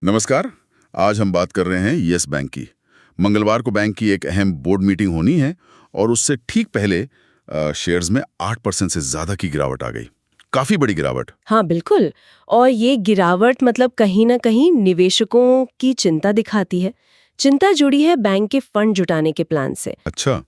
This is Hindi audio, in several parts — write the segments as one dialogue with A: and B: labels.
A: नमस्कार। आज हम बात कर रहे हैं यस बैंक की। मंगलवार को बैंक की एक अहम बोर्ड मीटिंग होनी है और उससे ठीक पहले शेयर्स में 8% से ज्यादा की गिरावट आ गई। काफी बड़ी गिरावट।
B: हाँ बिल्कुल। और ये गिरावट मतलब कहीं ना कहीं निवेशकों की चिंता दिखाती है। चिंता जुड़ी है बैंक के फंड जुटाने के प्लान से।
A: अच्छा,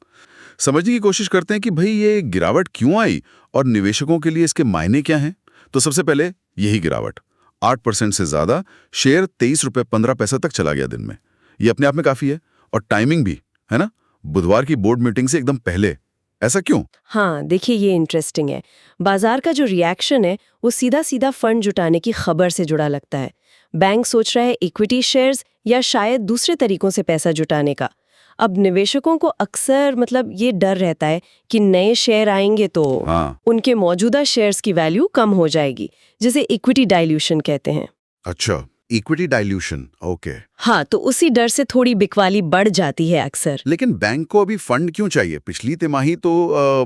A: समझने की कोशिश करते हैं कि भाई ये गिरावट क्यों आई और निवेशकों के लिए इसके मायने क्या हैं। तो सबसे पहले यही गिरावट 8% से ज्यादा, शेयर 23 रुपए 15 पैसा तक चला गया दिन में। ये अपने आप में काफी है और टाइमिंग भी है ना, बुधवार की बोर्ड मीटिंग से एकदम पहले। ऐसा क्यों?
B: हाँ देखिए, ये इंटरेस्टिंग है। बाजार का जो रिएक्शन है वो सीधा सीधा फंड जुटाने की खबर से जुड़ा लगता है। बैंक सोच रहा है इक्विटी शेयर्स या शायद दूसरे तरीकों से पैसा जुटाने का। अब निवेशकों को अक्सर मतलब ये डर रहता है कि नए शेयर आएंगे तो
A: हाँ।
B: उनके मौजूदा शेयर्स की वैल्यू कम हो जाएगी, जिसे इक्विटी डाइल्यूशन कहते हैं।
A: अच्छा, इक्विटी डाइल्यूशन, ओके।
B: हाँ, तो उसी डर से थोड़ी बिकवाली बढ़ जाती है अक्सर।
A: लेकिन बैंक को अभी फंड क्यों चाहिए? पिछली तिमाही तो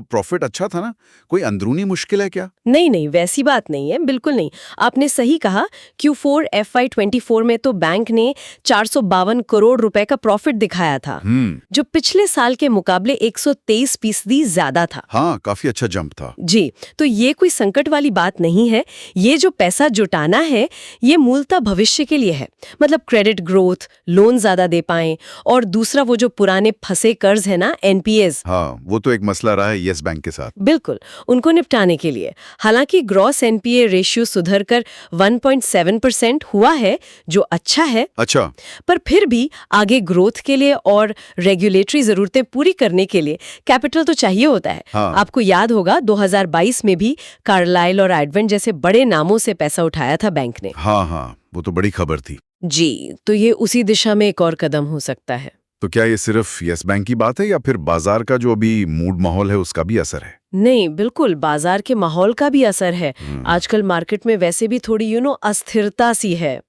A: प्रॉफिट अच्छा था ना। कोई अंदरूनी मुश्किल है क्या?
B: नहीं नहीं, वैसी बात नहीं है, बिल्कुल नहीं। आपने सही कहा। Q4 FY24 में तो बैंक ने 452 करोड़ रुपए का प्रॉफिट दिखाया था, जो पिछले साल के मुकाबले 123% ज्यादा था।
A: हाँ, काफी अच्छा जंप था।
B: जी, तो ये कोई संकट वाली बात नहीं है। ये जो पैसा जुटाना है ये मूलतः भविष्य के लिए है। मतलब क्रेडिट ग्रोथ, लोन ज्यादा दे पाएं, और दूसरा वो जो पुराने फंसे कर्ज है ना, NPAs।
A: हाँ, वो तो एक मसला रहा है यस बैंक के साथ।
B: बिल्कुल, उनको निपटाने के लिए। हालांकि ग्रॉस NPA रेशियो सुधरकर 1.7% हुआ है, जो अच्छा है।
A: अच्छा।
B: पर फिर भी आगे ग्रोथ के लिए और रेगुलेटरी जरूरतें पूरी करने के लिए कैपिटल तो चाहिए होता है।
A: हाँ।
B: आपको याद होगा 2022 में भी कार्लाइल और एडवेंट जैसे बड़े नामों से पैसा उठाया था बैंक ने।
A: हाँ हाँ, वो तो बड़ी खबर थी।
B: जी, तो ये उसी दिशा में एक और कदम हो सकता है।
A: तो क्या ये सिर्फ यस बैंक की बात है या फिर बाजार का जो अभी मूड माहौल है उसका भी असर है?
B: नहीं, बिल्कुल बाजार के माहौल का भी असर है। आजकल मार्केट में वैसे भी थोड़ी अस्थिरता सी है,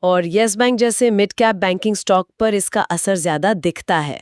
B: और यस बैंक जैसे मिड कैप बैंकिंग स्टॉक पर इसका असर ज्यादा दिखता है।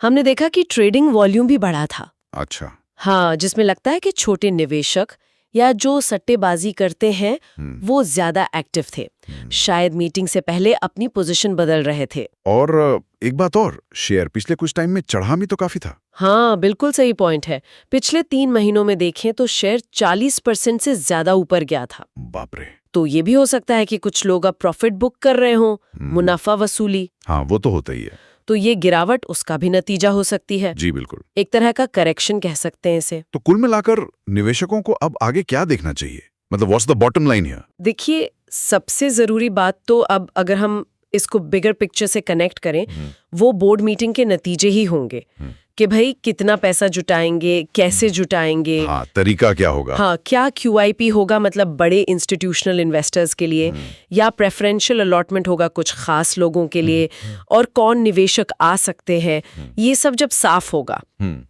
B: हमने देखा कि ट्रेडिंग वॉल्यूम भी बढ़ा था।
A: अच्छा।
B: हाँ, जिसमें लगता है कि छोटे निवेशक या जो सट्टेबाजी करते हैं वो ज्यादा एक्टिव थे। शायद मीटिंग से पहले अपनी पोजीशन बदल रहे थे।
A: और एक बात और, शेयर पिछले कुछ टाइम में चढ़ा भी तो काफी था।
B: हाँ बिल्कुल सही पॉइंट है। पिछले 3 महीनों में देखें तो शेयर 40% से ज्यादा ऊपर गया था।
A: बाप रे।
B: तो ये भी हो सकता है कि कुछ लोग अब प्रॉफिट बुक कर रहे हों, मुनाफा वसूली।
A: हाँ, वो तो होता ही है।
B: तो ये गिरावट उसका भी नतीजा हो सकती है।
A: जी बिल्कुल।
B: एक तरह का करेक्शन कह सकते हैं इसे।
A: तो कुल मिलाकर निवेशकों को अब आगे क्या देखना चाहिए? मतलब what's the bottom line here?
B: देखिए, सबसे जरूरी बात तो अब अगर हम इसको बिगर पिक्चर से कनेक्ट करें, वो बोर्ड मीटिंग के नतीजे ही होंगे कि भाई कितना पैसा जुटाएंगे, कैसे जुटाएंगे।
A: हाँ, तरीका क्या होगा?
B: हाँ, क्या QIP होगा मतलब बड़े इंस्टीट्यूशनल इन्वेस्टर्स के लिए, या प्रेफरेंशियल अलॉटमेंट होगा कुछ खास लोगों के लिए, और कौन निवेशक आ सकते हैं। ये सब जब साफ होगा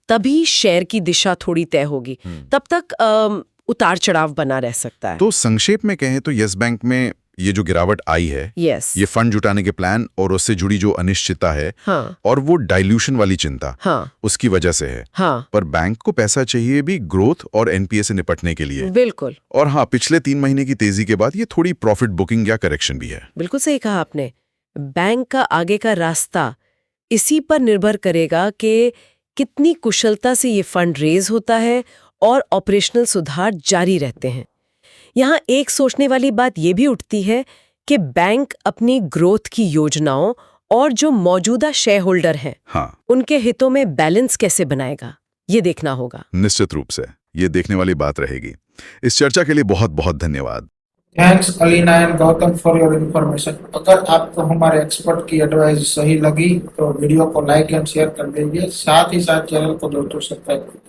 B: तभी शेयर की दिशा थोड़ी तय होगी। तब तक उतार चढ़ाव बना रह सकता है।
A: तो संक्षेप में कहें तो यस बैंक में ये जो गिरावट आई है, ये फंड जुटाने के प्लान और उससे जुड़ी जो अनिश्चितता है,
B: हाँ,
A: और वो डाइल्यूशन वाली चिंता,
B: हाँ,
A: उसकी वजह से है।
B: हाँ,
A: पर बैंक को पैसा चाहिए भी ग्रोथ और NPA से निपटने के लिए।
B: बिल्कुल।
A: और हाँ, पिछले 3 महीने की तेजी के बाद ये थोड़ी प्रॉफिट बुकिंग या करेक्शन भी है।
B: बिल्कुल सही कहा आपने। बैंक का आगे का रास्ता इसी पर निर्भर करेगा कि कितनी कुशलता से ये फंड रेज होता है और ऑपरेशनल सुधार जारी रहते हैं। यहाँ एक सोचने वाली बात ये भी उठती है कि बैंक अपनी ग्रोथ की योजनाओं और जो मौजूदा शेयर होल्डर हैं,
A: हाँ,
B: उनके हितों में बैलेंस कैसे बनाएगा, ये देखना होगा।
A: निश्चित रूप से ये देखने वाली बात रहेगी। इस चर्चा के लिए बहुत बहुत धन्यवाद।
C: Thanks Alina and Gautam for your information. अगर आपको हमारे एक्सपर्ट की एडवाइस सही लगी तो वीडियो को लाइक एंड शेयर कर दीजिए। साथ ही साथ चैनल को दोस्तों सब्सक्राइब